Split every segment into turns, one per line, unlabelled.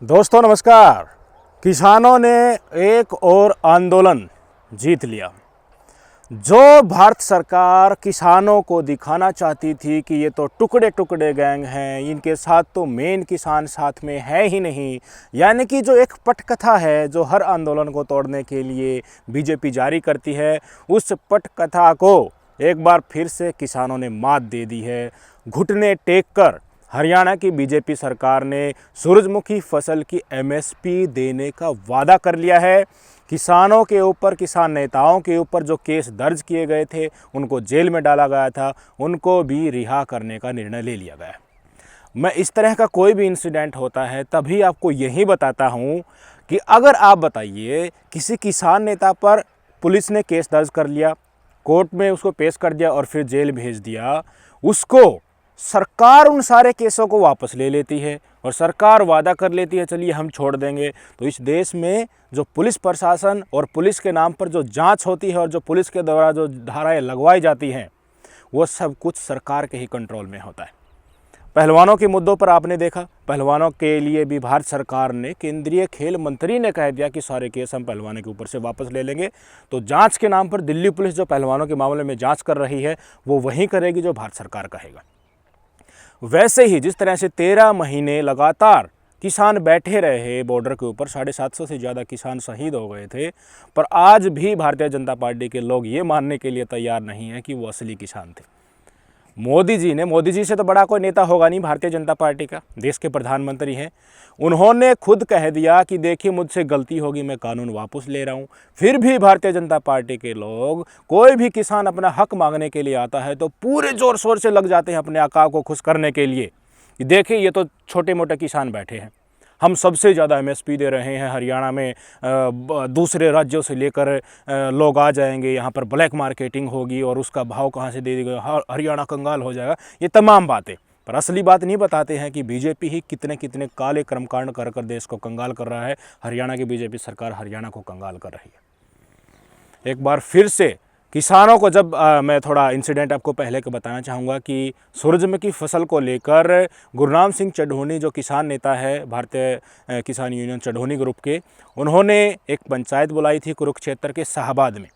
दोस्तों नमस्कार। किसानों ने एक और आंदोलन जीत लिया। जो भारत सरकार किसानों को दिखाना चाहती थी कि ये तो टुकड़े टुकड़े गैंग हैं, इनके साथ तो मेन किसान साथ में है ही नहीं, यानी कि जो एक पटकथा है जो हर आंदोलन को तोड़ने के लिए बीजेपी जारी करती है, उस पटकथा को एक बार फिर से किसानों ने मात दे दी है। घुटने टेक कर हरियाणा की बीजेपी सरकार ने सूरजमुखी फसल की एमएसपी देने का वादा कर लिया है। किसानों के ऊपर, किसान नेताओं के ऊपर जो केस दर्ज किए गए थे, उनको जेल में डाला गया था, उनको भी रिहा करने का निर्णय ले लिया गया। मैं इस तरह का कोई भी इंसिडेंट होता है तभी आपको यही बताता हूँ कि अगर आप बताइए किसी किसान नेता पर पुलिस ने केस दर्ज कर लिया, कोर्ट में उसको पेश कर दिया और फिर जेल भेज दिया, उसको सरकार उन सारे केसों को वापस ले लेती है और सरकार वादा कर लेती है चलिए हम छोड़ देंगे। तो इस देश में जो पुलिस प्रशासन और पुलिस के नाम पर जो जांच होती है और जो पुलिस के द्वारा जो धाराएं लगवाई जाती हैं, वो सब कुछ सरकार के ही कंट्रोल में होता है। पहलवानों के मुद्दों पर आपने देखा, पहलवानों के लिए भी भारत सरकार ने, केंद्रीय खेल मंत्री ने कह दिया कि सारे केस हम पहलवानों के ऊपर से वापस ले लेंगे। तो जांच के नाम पर दिल्ली पुलिस जो पहलवानों के मामले में जांच कर रही है, वो वही करेगी जो भारत सरकार कहेगा। वैसे ही जिस तरह से 13 महीने लगातार किसान बैठे रहे बॉर्डर के ऊपर, 750 से ज़्यादा किसान शहीद हो गए थे, पर आज भी भारतीय जनता पार्टी के लोग ये मानने के लिए तैयार नहीं है कि वो असली किसान थे। मोदी जी से तो बड़ा कोई नेता होगा नहीं भारतीय जनता पार्टी का, देश के प्रधानमंत्री हैं। उन्होंने खुद कह दिया कि देखिए मुझसे गलती होगी, मैं कानून वापस ले रहा हूँ। फिर भी भारतीय जनता पार्टी के लोग, कोई भी किसान अपना हक मांगने के लिए आता है तो पूरे जोर शोर से लग जाते हैं अपने आका को खुश करने के लिए कि देखिए ये तो छोटे मोटे किसान बैठे हैं, हम सबसे ज़्यादा एमएसपी दे रहे हैं। हरियाणा में दूसरे राज्यों से लेकर लोग आ जाएंगे, यहाँ पर ब्लैक मार्केटिंग होगी और उसका भाव कहाँ से दे देगा, हरियाणा कंगाल हो जाएगा। ये तमाम बातें, पर असली बात नहीं बताते हैं कि बीजेपी ही कितने कितने काले कर्मकांड कर कर देश को कंगाल कर रहा है। हरियाणा की बीजेपी सरकार हरियाणा को कंगाल कर रही है। एक बार फिर से किसानों को जब मैं थोड़ा इंसिडेंट आपको पहले का बताना चाहूँगा कि सूरजमुखी फसल को लेकर गुरनाम सिंह चढ़ोनी जो किसान नेता है भारतीय किसान यूनियन चढ़ोनी ग्रुप के, उन्होंने एक पंचायत बुलाई थी कुरुक्षेत्र के शाहबाद में।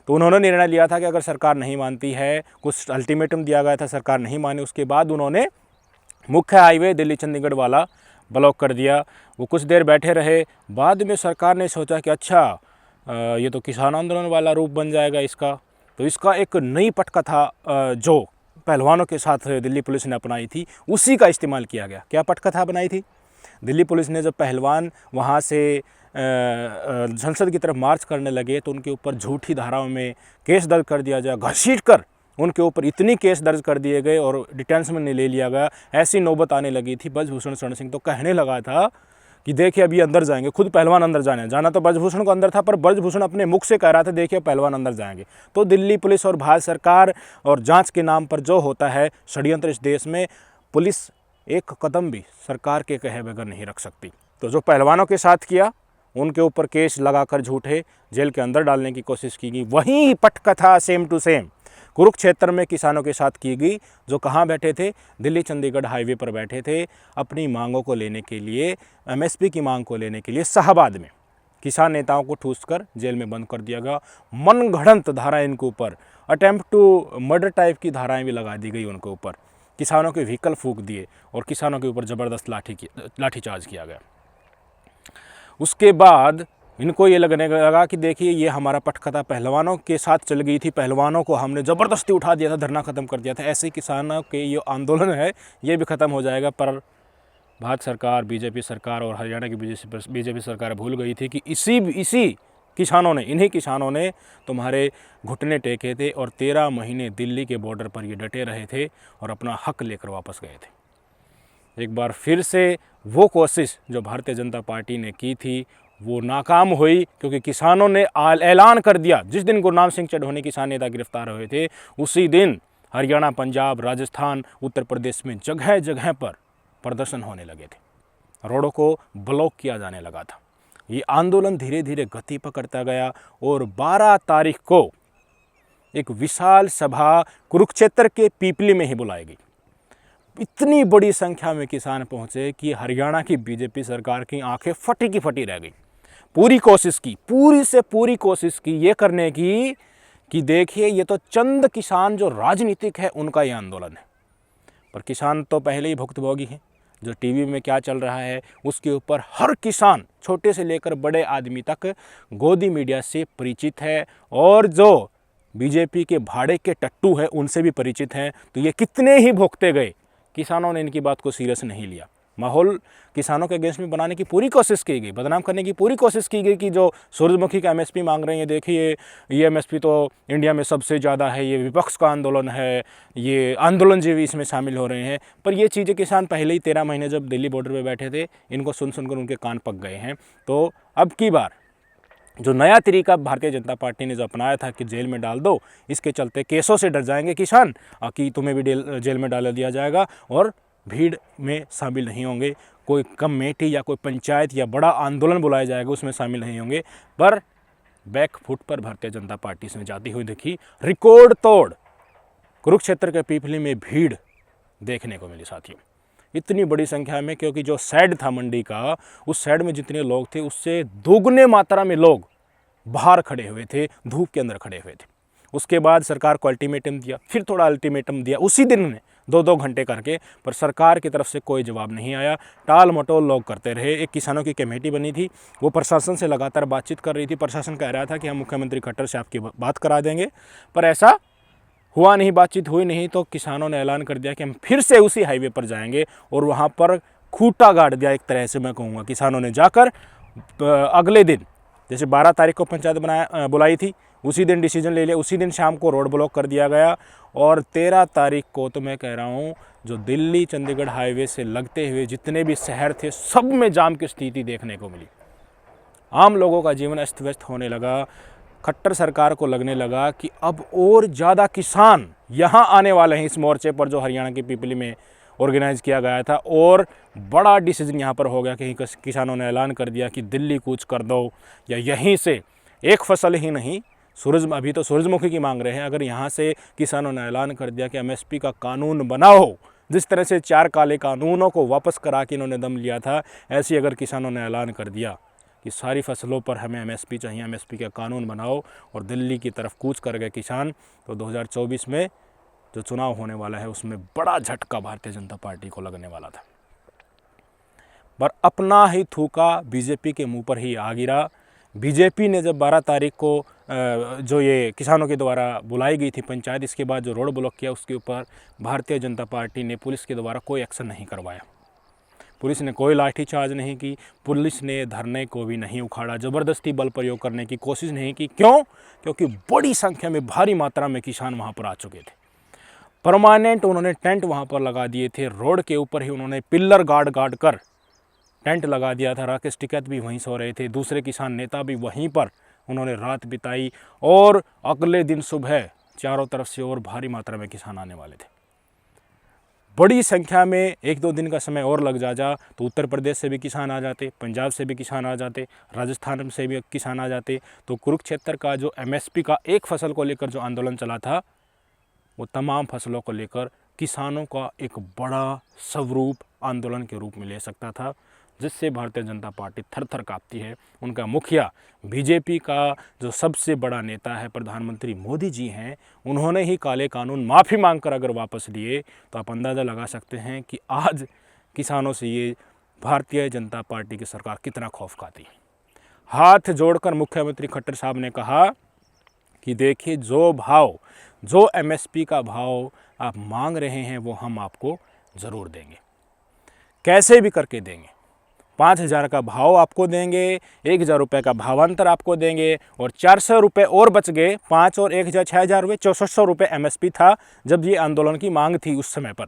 तो उन्होंने निर्णय लिया था कि अगर सरकार नहीं मानती है, कुछ अल्टीमेटम दिया गया था, सरकार नहीं मानी, उसके बाद उन्होंने मुख्य हाईवे दिल्ली चंडीगढ़ वाला ब्लॉक कर दिया। वो कुछ देर बैठे रहे, बाद में सरकार ने सोचा कि अच्छा ये तो किसान आंदोलन वाला रूप बन जाएगा इसका, तो इसका एक नई पटकथा जो पहलवानों के साथ दिल्ली पुलिस ने अपनाई थी, उसी का इस्तेमाल किया गया। क्या पटकथा बनाई थी? दिल्ली पुलिस ने जब पहलवान वहाँ से संसद की तरफ मार्च करने लगे तो उनके ऊपर झूठी धाराओं में केस दर्ज कर दिया जाए, घसीट कर उनके ऊपर इतनी केस दर्ज कर दिए गए और डिटेंशन में ले लिया गया। ऐसी नौबत आने लगी थी। ब्रजभूषण शरण सिंह तो कहने लगा था कि देखिए अभी अंदर जाएंगे, खुद पहलवान अंदर जाना तो ब्रजभूषण को अंदर था, पर ब्रजभूषण अपने मुख से कह रहा था देखिए पहलवान अंदर जाएंगे। तो दिल्ली पुलिस और भारत सरकार और जांच के नाम पर जो होता है षड्यंत्र, इस देश में पुलिस एक कदम भी सरकार के कहे बगैर नहीं रख सकती। तो जो पहलवानों के साथ किया, उनके ऊपर केस लगाकर झूठे जेल के अंदर डालने की कोशिश की गई, वही पटकथा सेम टू सेम कुरुक्षेत्र में किसानों के साथ की गई, जो कहाँ बैठे थे? दिल्ली चंडीगढ़ हाईवे पर बैठे थे, अपनी मांगों को लेने के लिए, एमएसपी की मांग को लेने के लिए। शाहबाद में किसान नेताओं को ठूस कर जेल में बंद कर दिया गया। मनगढ़ंत धाराएं इनके ऊपर, अटेम्प्ट टू मर्डर टाइप की धाराएं भी लगा दी गई उनके ऊपर। किसानों के व्हीकल फूंक दिए और किसानों के ऊपर ज़बरदस्त लाठीचार्ज किया गया। उसके बाद इनको ये लगने लगा कि देखिए ये हमारा पटकथा पहलवानों के साथ चल गई थी, पहलवानों को हमने ज़बरदस्ती उठा दिया था, धरना ख़त्म कर दिया था, ऐसे ही किसानों के ये आंदोलन है ये भी ख़त्म हो जाएगा। पर भारत सरकार, बीजेपी सरकार और हरियाणा की बीजेपी सरकार भूल गई थी कि इसी किसानों ने, इन्हीं किसानों ने तुम्हारे घुटने टेके थे और 13 महीने दिल्ली के बॉर्डर पर ये डटे रहे थे और अपना हक लेकर वापस गए थे। एक बार फिर से वो कोशिश जो भारतीय जनता पार्टी ने की थी वो नाकाम हुई, क्योंकि किसानों ने ऐलान कर दिया। जिस दिन गुरनाम सिंह चढ़ोनी किसान नेता गिरफ्तार हुए थे, उसी दिन हरियाणा, पंजाब, राजस्थान, उत्तर प्रदेश में जगह जगह पर प्रदर्शन होने लगे थे, रोडों को ब्लॉक किया जाने लगा था। ये आंदोलन धीरे धीरे गति पकड़ता गया और 12 तारीख को एक विशाल सभा कुरुक्षेत्र के पीपली में ही बुलाई गई। इतनी बड़ी संख्या में किसान पहुंचे कि हरियाणा की बीजेपी सरकार की आंखें फटी की फटी रह गई। पूरी कोशिश की, पूरी से पूरी कोशिश की ये करने की कि देखिए ये तो चंद किसान जो राजनीतिक है उनका ये आंदोलन है। पर किसान तो पहले ही भुक्तभोगी हैं। जो टीवी में क्या चल रहा है उसके ऊपर हर किसान, छोटे से लेकर बड़े आदमी तक, गोदी मीडिया से परिचित है और जो बीजेपी के भाड़े के टट्टू है उनसे भी परिचित हैं। तो ये कितने ही भुगते गए, किसानों ने इनकी बात को सीरियस नहीं लिया। माहौल किसानों के अगेंस्ट में बनाने की पूरी कोशिश की गई, बदनाम करने की पूरी कोशिश की गई कि जो सूरजमुखी का एमएसपी मांग रहे हैं, देखिए ये एमएसपी तो इंडिया में सबसे ज़्यादा है, ये विपक्ष का आंदोलन है, ये आंदोलन जीवी इसमें शामिल हो रहे हैं। पर ये चीज़ें किसान पहले ही 13 महीने जब दिल्ली बॉर्डर पर बैठे थे, इनको सुन सुनकर उनके कान पक गए हैं। तो अब की बार जो नया तरीका भारतीय जनता पार्टी ने जो अपनाया था कि जेल में डाल दो, इसके चलते केसों से डर जाएंगे किसान कि तुम्हें भी जेल में डाल दिया जाएगा और भीड़ में शामिल नहीं होंगे, कोई कमेटी या कोई पंचायत या बड़ा आंदोलन बुलाया जाएगा उसमें शामिल नहीं होंगे। पर बैकफुट पर भारतीय जनता पार्टी से जाती हुई दिखी। रिकॉर्ड तोड़ कुरुक्षेत्र के पीपली में भीड़ देखने को मिली साथियों, इतनी बड़ी संख्या में, क्योंकि जो शेड था मंडी का, उस शेड में जितने लोग थे उससे दोगुने मात्रा में लोग बाहर खड़े हुए थे, धूप के अंदर खड़े हुए थे। उसके बाद सरकार को अल्टीमेटम दिया, फिर थोड़ा अल्टीमेटम दिया उसी दिन में 2-2 घंटे करके, पर सरकार की तरफ से कोई जवाब नहीं आया। टाल मटोल लोग करते रहे। एक किसानों की कमेटी बनी थी, वो प्रशासन से लगातार बातचीत कर रही थी। प्रशासन कह रहा था कि हम मुख्यमंत्री खट्टर से आपकी बात करा देंगे, पर ऐसा हुआ नहीं, बातचीत हुई नहीं। तो किसानों ने ऐलान कर दिया कि हम फिर से उसी हाईवे पर जाएंगे और वहाँ पर खूंटा गाड़ दिया, एक तरह से मैं कहूँगा। किसानों ने जाकर अगले दिन, जैसे 12 तारीख को पंचायत बुलाई थी, उसी दिन डिसीजन ले लिया, उसी दिन शाम को रोड ब्लॉक कर दिया गया। और 13 तारीख को तो मैं कह रहा हूँ जो दिल्ली चंडीगढ़ हाईवे से लगते हुए जितने भी शहर थे सब में जाम की स्थिति देखने को मिली। आम लोगों का जीवन अस्त व्यस्त होने लगा। खट्टर सरकार को लगने लगा कि अब और ज़्यादा किसान यहाँ आने वाले हैं इस मोर्चे पर जो हरियाणा की पीपली में ऑर्गेनाइज़ किया गया था। और बड़ा डिसीजन यहाँ पर हो गया कि किसानों ने ऐलान कर दिया कि दिल्ली कूच कर दो, या यहीं से एक फसल ही नहीं, अभी तो सूरजमुखी की मांग रहे हैं, अगर यहाँ से किसानों ने ऐलान कर दिया कि एमएसपी का कानून बनाओ, जिस तरह से 4 काले कानूनों को वापस करा के इन्होंने दम लिया था, ऐसे अगर किसानों ने ऐलान कर दिया कि सारी फसलों पर हमें एमएसपी चाहिए, एमएसपी का कानून बनाओ, और दिल्ली की तरफ कूच कर गए किसान, तो 2024 में जो चुनाव होने वाला है उसमें बड़ा झटका भारतीय जनता पार्टी को लगने वाला था। पर अपना ही थूका बीजेपी के मुंह पर ही आ गिरा। बीजेपी ने जब 12 तारीख को जो ये किसानों के द्वारा बुलाई गई थी पंचायत, इसके बाद जो रोड ब्लॉक किया, उसके ऊपर भारतीय जनता पार्टी ने पुलिस के द्वारा कोई एक्शन नहीं करवाया। पुलिस ने कोई लाठीचार्ज नहीं की, पुलिस ने धरने को भी नहीं उखाड़ा, ज़बरदस्ती बल प्रयोग करने की कोशिश नहीं की। क्यों? क्योंकि बड़ी संख्या में, भारी मात्रा में किसान वहाँ पर आ चुके थे। परमानेंट उन्होंने टेंट वहाँ पर लगा दिए थे, रोड के ऊपर ही उन्होंने पिल्लर गाड़ कर टेंट लगा दिया था। राकेश टिकैत भी वहीं सो रहे थे, दूसरे किसान नेता भी वहीं पर उन्होंने रात बिताई। और अगले दिन सुबह चारों तरफ से और भारी मात्रा में किसान आने वाले थे। बड़ी संख्या में 1-2 दिन का समय और लग जा तो उत्तर प्रदेश से भी किसान आ जाते, पंजाब से भी किसान आ जाते, राजस्थान से भी किसान आ जाते। तो कुरुक्षेत्र का जो एमएसपी का एक फसल को लेकर जो आंदोलन चला था, वो तमाम फसलों को लेकर किसानों का एक बड़ा स्वरूप आंदोलन के रूप में ले सकता था, जिससे भारतीय जनता पार्टी थर-थर काँपती है। उनका मुखिया, बीजेपी का जो सबसे बड़ा नेता है, प्रधानमंत्री मोदी जी हैं, उन्होंने ही काले कानून माफ़ी मांगकर अगर वापस लिए, तो आप अंदाज़ा लगा सकते हैं कि आज किसानों से ये भारतीय जनता पार्टी की सरकार कितना खौफ खाती है। हाथ जोड़कर मुख्यमंत्री खट्टर साहब ने कहा कि देखिए, जो एमएसपी का भाव आप मांग रहे हैं वो हम आपको ज़रूर देंगे, कैसे भी करके देंगे। 5,000 का भाव आपको देंगे, 1,000 रुपये का भावांतर आपको देंगे, और 400 रुपये और बच गए। 5 और 1,000 6,000 रुपये, 6400 रुपये एमएसपी था जब ये आंदोलन की मांग थी उस समय पर।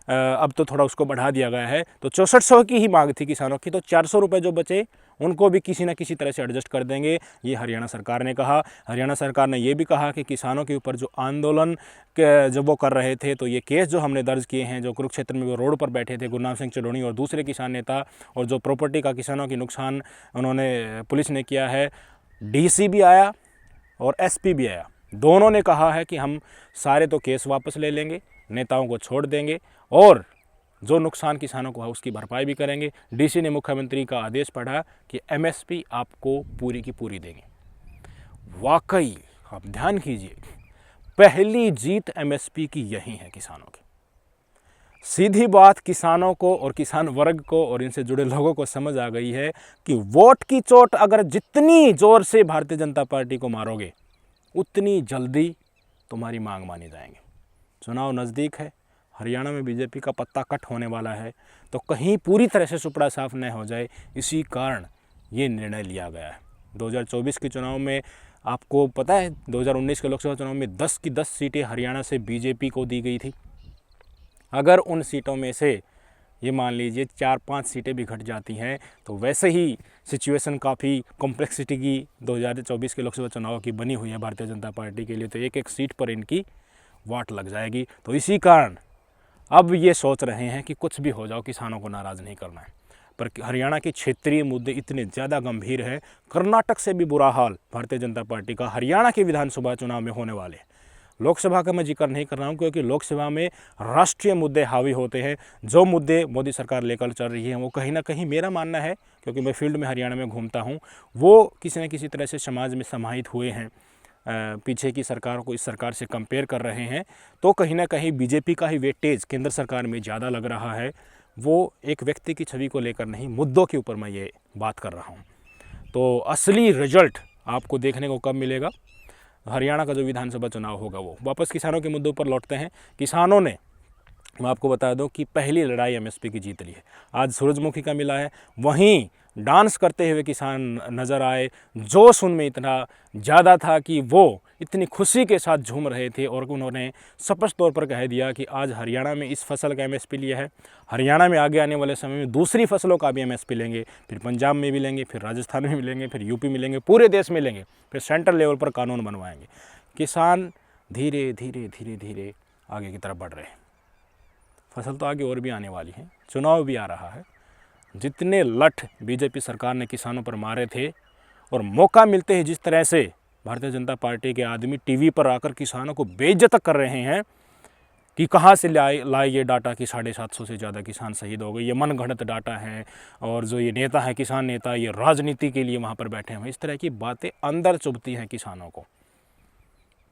अब तो थोड़ा उसको बढ़ा दिया गया है, तो 6400 की ही मांग थी किसानों की। तो 400 रुपये जो बचे उनको भी किसी न किसी तरह से एडजस्ट कर देंगे, ये हरियाणा सरकार ने कहा। हरियाणा सरकार ने ये भी कहा कि किसानों के ऊपर जो आंदोलन जब वो कर रहे थे, तो ये केस जो हमने दर्ज किए हैं, जो कुरुक्षेत्र में वो रोड पर बैठे थे, गुरनाम सिंह चढ़ोनी और दूसरे किसान नेता, और जो प्रॉपर्टी का किसानों की नुकसान उन्होंने पुलिस ने किया है, डीसी भी आया और एसपी भी आया। दोनों ने कहा है कि हम सारे तो केस वापस ले लेंगे, नेताओं को छोड़ देंगे, और जो नुकसान किसानों को है उसकी भरपाई भी करेंगे। डीसी ने मुख्यमंत्री का आदेश पढ़ा कि एमएसपी आपको पूरी की पूरी देंगे। वाकई आप ध्यान कीजिए, पहली जीत एमएसपी की यही है किसानों की। सीधी बात किसानों को और किसान वर्ग को और इनसे जुड़े लोगों को समझ आ गई है कि वोट की चोट अगर जितनी जोर से भारतीय जनता पार्टी को मारोगे उतनी जल्दी तुम्हारी मांग मानी जाएंगे। चुनाव नज़दीक है, हरियाणा में बीजेपी का पत्ता कट होने वाला है, तो कहीं पूरी तरह से सुपड़ा साफ न हो जाए, इसी कारण ये निर्णय लिया गया है। 2024 के चुनाव में आपको पता है 2019 के लोकसभा चुनाव में 10 की 10 सीटें हरियाणा से बीजेपी को दी गई थी। अगर उन सीटों में से ये मान लीजिए 4-5 सीटें भी घट जाती हैं तो वैसे ही सिचुएशन काफ़ी कॉम्प्लेक्सिटी की 2024 के लोकसभा चुनाव की बनी हुई है भारतीय जनता पार्टी के लिए, तो एक एक सीट पर इनकी वाट लग जाएगी। तो इसी कारण अब ये सोच रहे हैं कि कुछ भी हो जाओ किसानों को नाराज़ नहीं करना है। पर हरियाणा के क्षेत्रीय मुद्दे इतने ज़्यादा गंभीर हैं, कर्नाटक से भी बुरा हाल भारतीय जनता पार्टी का हरियाणा के विधानसभा चुनाव में होने वाले हैं। लोकसभा का मैं जिक्र नहीं कर रहा हूँ क्योंकि लोकसभा में राष्ट्रीय मुद्दे हावी होते हैं। जो मुद्दे मोदी सरकार लेकर चल रही है वो कहीं ना कहीं, मेरा मानना है क्योंकि मैं फील्ड में हरियाणा में घूमता हूँ, वो किसी न किसी तरह से समाज में समाहित हुए हैं। पीछे की सरकार को इस सरकार से कंपेयर कर रहे हैं, तो कहीं ना कहीं बीजेपी का ही वेटेज केंद्र सरकार में ज़्यादा लग रहा है। वो एक व्यक्ति की छवि को लेकर नहीं, मुद्दों के ऊपर मैं ये बात कर रहा हूँ। तो असली रिजल्ट आपको देखने को कब मिलेगा? हरियाणा का जो विधानसभा चुनाव होगा वो। वापस किसानों के मुद्दों पर लौटते हैं। किसानों ने, मैं आपको बता दूं कि पहली लड़ाई एमएसपी की जीत ली है। आज सूरजमुखी का मिला है, वहीं डांस करते हुए किसान नज़र आए। जोश उनमें इतना ज़्यादा था कि वो इतनी खुशी के साथ झूम रहे थे और उन्होंने स्पष्ट तौर पर कह दिया कि आज हरियाणा में इस फसल का एमएसपी लिया है, हरियाणा में आगे आने वाले समय में दूसरी फसलों का भी एमएसपी लेंगे, फिर पंजाब में भी लेंगे, फिर राजस्थान में भी लेंगे, फिर यूपी में लेंगे, पूरे देश में लेंगे, फिर सेंट्रल लेवल पर कानून बनवाएंगे। किसान धीरे धीरे धीरे धीरे आगे की तरफ बढ़ रहे हैं। फसल तो आगे और भी आने वाली है, चुनाव भी आ रहा है। जितने लठ बीजेपी सरकार ने किसानों पर मारे थे और मौका मिलते ही जिस तरह से भारतीय जनता पार्टी के आदमी टीवी पर आकर किसानों को बेइज्जत कर रहे हैं कि कहाँ से लाए ये डाटा कि 750 से ज़्यादा किसान शहीद हो गए, ये मनगढ़ंत डाटा है, और जो ये नेता है किसान नेता ये राजनीति के लिए वहाँ पर बैठे हैं, इस तरह की बातें अंदर चुभती हैं किसानों को।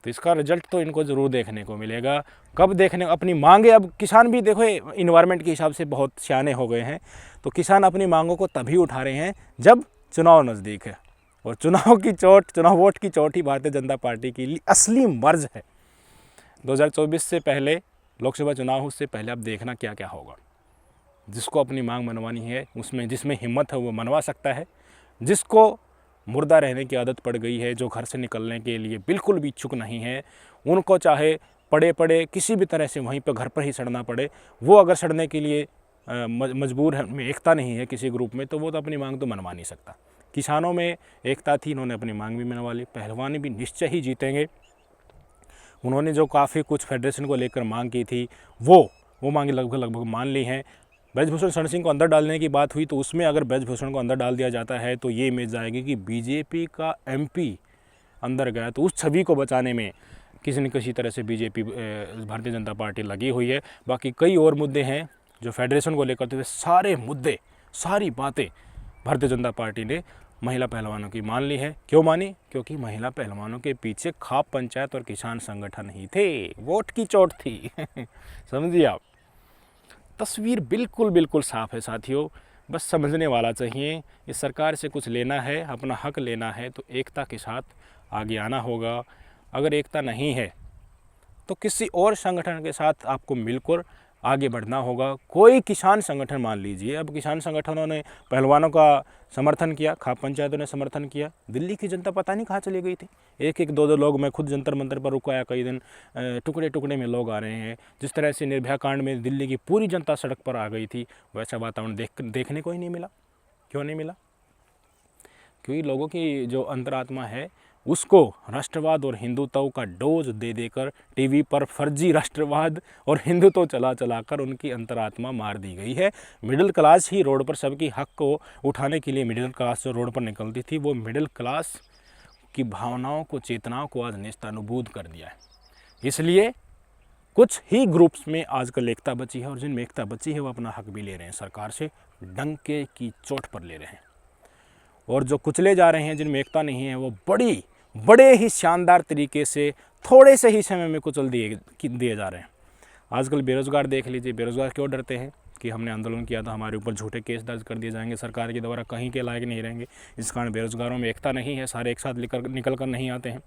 तो इसका रिजल्ट तो इनको ज़रूर देखने को मिलेगा। कब देखने, अपनी मांगे, अब किसान भी देखो इन्वायरमेंट के हिसाब से बहुत सियाने हो गए हैं, तो किसान अपनी मांगों को तभी उठा रहे हैं जब चुनाव नज़दीक है। और चुनाव की चोट, चुनाव वोट की चोट ही भारतीय जनता पार्टी के लिए असली मर्ज है। 2024 से पहले, लोकसभा चुनाव उससे पहले अब देखना क्या क्या होगा। जिसको अपनी मांग मनवानी है, उसमें जिसमें हिम्मत है वो मनवा सकता है। जिसको मुर्दा रहने की आदत पड़ गई है, जो घर से निकलने के लिए बिल्कुल भी इच्छुक नहीं है, उनको चाहे पड़े पड़े किसी भी तरह से वहीं पर घर पर ही सड़ना पड़े, वो अगर सड़ने के लिए मजबूर है, उनमें एकता नहीं है किसी ग्रुप में, तो वो तो अपनी मांग तो मनवा नहीं सकता। किसानों में एकता थी, इन्होंने अपनी मांग भी मनवा ली। पहलवानी भी निश्चय ही जीतेंगे। उन्होंने जो काफ़ी कुछ फेडरेशन को लेकर मांग की थी वो मांगे लगभग मान ली हैं। ब्रजभूषण शरण सिंह को अंदर डालने की बात हुई, तो उसमें अगर ब्रजभूषण को अंदर डाल दिया जाता है तो ये इमेज आएगी कि बीजेपी का एमपी अंदर गया, तो उस छवि को बचाने में किसी न किसी तरह से बीजेपी, भारतीय जनता पार्टी लगी हुई है। बाकी कई और मुद्दे हैं जो फेडरेशन को लेकर, तो वे सारे मुद्दे, सारी बातें भारतीय जनता पार्टी ने महिला पहलवानों की मान ली है। क्यों मानी? क्योंकि महिला पहलवानों के पीछे खाप पंचायत और किसान संगठन ही थे, वोट की चोट थी। समझिए आप, तस्वीर बिल्कुल साफ है साथियों। बस समझने वाला चाहिए। इस सरकार से कुछ लेना है, अपना हक लेना है, तो एकता के साथ आगे आना होगा। अगर एकता नहीं है तो किसी और संगठन के साथ आपको मिलकर आगे बढ़ना होगा। कोई किसान संगठन मान लीजिए, अब किसान संगठनों ने पहलवानों का समर्थन किया, खाप पंचायतों ने समर्थन किया, दिल्ली की जनता पता नहीं कहाँ चली गई थी। एक दो लोग, मैं खुद जंतर मंतर पर रुकाया कई दिन, टुकड़े टुकड़े में लोग आ रहे हैं। जिस तरह से निर्भया कांड में दिल्ली की पूरी जनता सड़क पर आ गई थी, वैसा वातावरण देखने को ही नहीं मिला। क्यों नहीं मिला? क्योंकि लोगों की जो अंतरात्मा है उसको राष्ट्रवाद और हिंदुत्व का डोज दे देकर टीवी पर फर्जी राष्ट्रवाद और हिंदुत्व चला कर उनकी अंतरात्मा मार दी गई है। मिडिल क्लास ही रोड पर, सबकी हक को उठाने के लिए मिडिल क्लास जो रोड पर निकलती थी, वो मिडिल क्लास की भावनाओं को, चेतनाओं को आज नेस्तनाबूद कर दिया है। इसलिए कुछ ही ग्रुप्स में आजकल एकता बची है, और जिनमें एकता बची है वो अपना हक भी ले रहे हैं, सरकार से डंके की चोट पर ले रहे हैं। और जो कुचले जा रहे हैं, जिनमें एकता नहीं है, वो बड़े ही शानदार तरीके से थोड़े से ही समय में कुचल दिए जा रहे हैं। आजकल बेरोज़गार देख लीजिए, बेरोज़गार क्यों डरते हैं कि हमने आंदोलन किया था, हमारे ऊपर झूठे केस दर्ज कर दिए जाएंगे, सरकार के द्वारा कहीं के लायक नहीं रहेंगे। इस कारण बेरोज़गारों में एकता नहीं है, सारे एक साथ निकल कर नहीं आते हैं।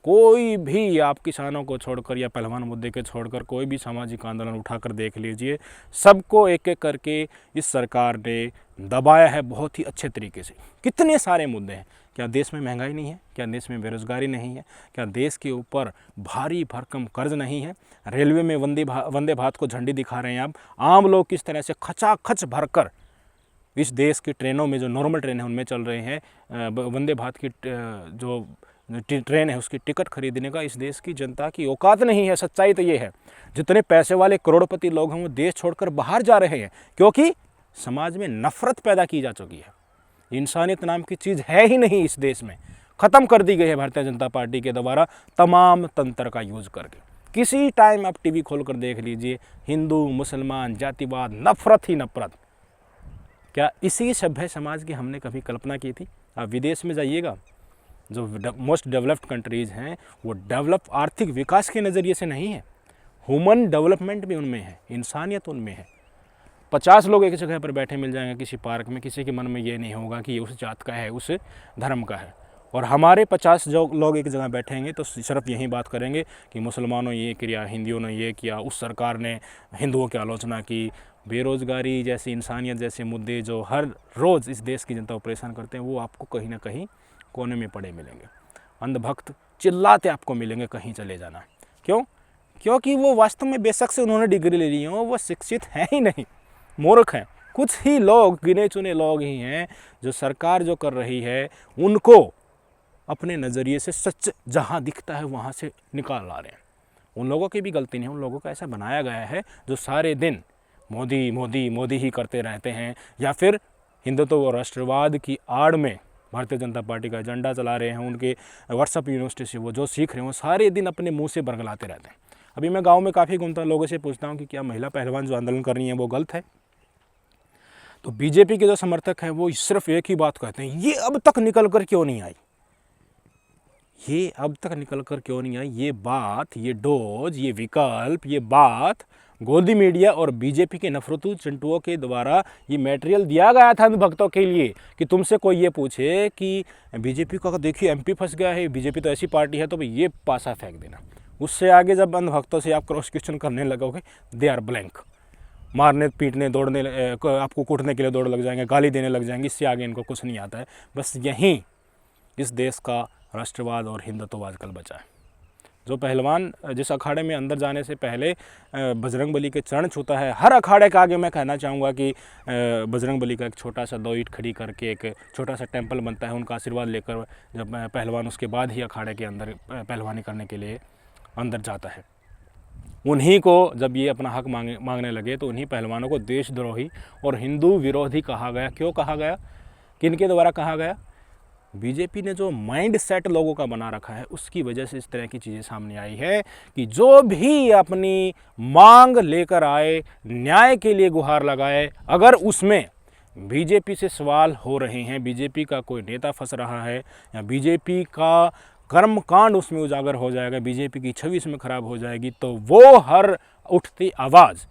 कोई भी आप किसानों को छोड़कर या पहलवान मुद्दे के छोड़कर कोई भी सामाजिक आंदोलन उठाकर देख लीजिए, सबको एक एक करके इस सरकार ने दबाया है बहुत ही अच्छे तरीके से। कितने सारे मुद्दे हैं। क्या देश में महंगाई नहीं है? क्या देश में बेरोजगारी नहीं है? क्या देश के ऊपर भारी भरकम कर्ज नहीं है? रेलवे में वंदे भारत को झंडी दिखा रहे हैं आप। आम लोग किस तरह से खचाखच भरकर इस देश की ट्रेनों में, जो नॉर्मल ट्रेन है उनमें चल रहे हैं, वंदे भारत की जो ट्रेन है उसकी टिकट खरीदने का इस देश की जनता की औकात नहीं है। सच्चाई तो ये है, जितने पैसे वाले करोड़पति लोग हैं वो देश छोड़कर बाहर जा रहे हैं, क्योंकि समाज में नफरत पैदा की जा चुकी है। इंसानियत नाम की चीज़ है ही नहीं इस देश में, ख़त्म कर दी गई है भारतीय जनता पार्टी के द्वारा तमाम तंत्र का यूज़ करके। किसी टाइम आप टीवी खोल कर देख लीजिए, हिंदू मुसलमान जातिवाद, नफरत ही नफरत। क्या इसी सभ्य समाज की हमने कभी कल्पना की थी? आप विदेश में जाइएगा, जो मोस्ट डेवलप्ड कंट्रीज़ हैं वो डेवलप आर्थिक विकास के नज़रिए से नहीं है, ह्यूमन डेवलपमेंट भी उनमें है, इंसानियत उनमें है। 50 लोग एक जगह पर बैठे मिल जाएंगे किसी पार्क में, किसी के मन में ये नहीं होगा कि ये उस जात का है, उस धर्म का है। और हमारे 50 जो लोग एक जगह बैठेंगे तो सिर्फ यही बात करेंगे कि मुसलमानों ये किया, हिंदुओं ने ये किया, उस सरकार ने हिंदुओं की आलोचना की। बेरोज़गारी जैसे, इंसानियत जैसे मुद्दे जो हर रोज़ इस देश की जनता को परेशान करते हैं, वो आपको कहीं ना कहीं कोने में पड़े मिलेंगे। अंधभक्त चिल्लाते आपको मिलेंगे, कहीं चले जाना। क्यों? क्योंकि वो वास्तव में बेशक से उन्होंने डिग्री ले ली हो, वो शिक्षित हैं ही नहीं, मूर्ख हैं। कुछ ही लोग, गिने चुने लोग ही हैं जो सरकार जो कर रही है उनको अपने नज़रिए से सच जहाँ दिखता है वहाँ से निकाल ला रहे हैं। उन लोगों की भी गलती नहीं, उन लोगों को ऐसा बनाया गया है जो सारे दिन मोदी मोदी मोदी ही करते रहते हैं, या फिर हिंदुत्व और राष्ट्रवाद की आड़ में भारतीय जनता पार्टी का एजेंडा चला रहे हैं। उनके व्हाट्सएप यूनिवर्सिटी से वो जो सीख रहे हैं वो सारे दिन अपने मुंह से बरगलाते रहते हैं। अभी मैं गांव में काफ़ी घूमता हूं, लोगों से पूछता हूं कि क्या महिला पहलवान जो आंदोलन कर रही हैं वो गलत है? तो बीजेपी के जो समर्थक हैं वो सिर्फ एक ही बात कहते हैं, ये अब तक निकल कर क्यों नहीं आई, ये अब तक निकल कर क्यों नहीं आई। ये बात, ये डोज, ये विकल्प, ये बात गोदी मीडिया और बीजेपी के नफरतू चिंटुओं के द्वारा ये मटेरियल दिया गया था भक्तों के लिए कि तुमसे कोई ये पूछे कि बीजेपी का देखिए एमपी फंस गया है, बीजेपी तो ऐसी पार्टी है, तो भाई ये पासा फेंक देना। उससे आगे जब अंधभक्तों से आप क्रॉस क्वेश्चन करने लगोगे, दे आर ब्लैंक, मारने पीटने दौड़ने, आपको कूटने के लिए दौड़ लग जाएंगे, गाली देने लग जाएंगे। इससे आगे इनको कुछ नहीं आता है। बस यहीं इस देश का राष्ट्रवाद और हिंदुत्ववाद कल बचा है। जो पहलवान जिस अखाड़े में अंदर जाने से पहले बजरंग बली के चरण छूता है, हर अखाड़े के आगे मैं कहना चाहूँगा कि बजरंग बली का एक छोटा सा 2 ईंट खड़ी करके एक छोटा सा टेंपल बनता है, उनका आशीर्वाद लेकर जब पहलवान उसके बाद ही अखाड़े के अंदर पहलवानी करने के लिए अंदर जाता है। उन्हीं को जब ये अपना हक मांगने लगे तो उन्हीं पहलवानों को देशद्रोही और हिंदू विरोधी कहा गया। क्यों कहा गया? किनके द्वारा कहा गया? बीजेपी ने जो माइंड सेट लोगों का बना रखा है उसकी वजह से इस तरह की चीज़ें सामने आई है कि जो भी अपनी मांग लेकर आए, न्याय के लिए गुहार लगाए, अगर उसमें बीजेपी से सवाल हो रहे हैं, बीजेपी का कोई नेता फंस रहा है या बीजेपी का कर्मकांड उसमें उजागर हो जाएगा, बीजेपी की छवि इसमें खराब हो जाएगी, तो वो हर उठती आवाज़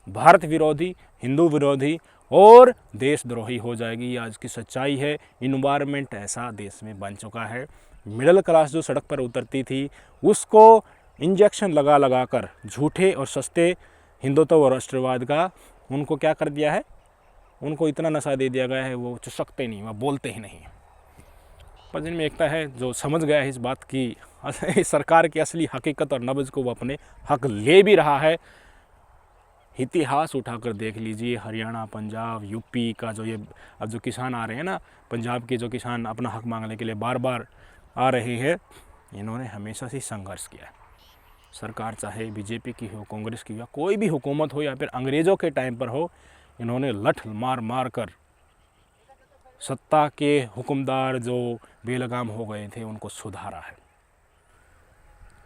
भारत विरोधी, हिंदू विरोधी और देशद्रोही हो जाएगी। ये आज की सच्चाई है। इन्वायरमेंट ऐसा देश में बन चुका है। मिडिल क्लास जो सड़क पर उतरती थी उसको इंजेक्शन लगा लगा कर झूठे और सस्ते हिंदुत्व और राष्ट्रवाद का उनको क्या कर दिया है, उनको इतना नशा दे दिया गया है वो चुसकते नहीं, वह बोलते ही नहीं। पर जिनमें एकता है, जो समझ गया है इस बात की सरकार की असली हकीकत और नब्ज़ को, वो अपने हक ले भी रहा है। इतिहास उठाकर देख लीजिए, हरियाणा, पंजाब, यूपी का जो ये अब जो किसान आ रहे हैं ना, पंजाब के जो किसान अपना हक मांगने के लिए बार बार आ रहे हैं, इन्होंने हमेशा से संघर्ष किया है। सरकार चाहे बीजेपी की हो, कांग्रेस की हो, कोई भी हुकूमत हो या फिर अंग्रेज़ों के टाइम पर हो, इन्होंने लठ मार मार कर सत्ता के हुक्मदार जो बेलगाम हो गए थे उनको सुधारा है।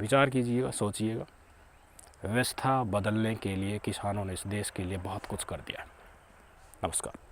विचार कीजिएगा, सोचिएगा। व्यवस्था बदलने के लिए किसानों ने इस देश के लिए बहुत कुछ कर दिया। नमस्कार।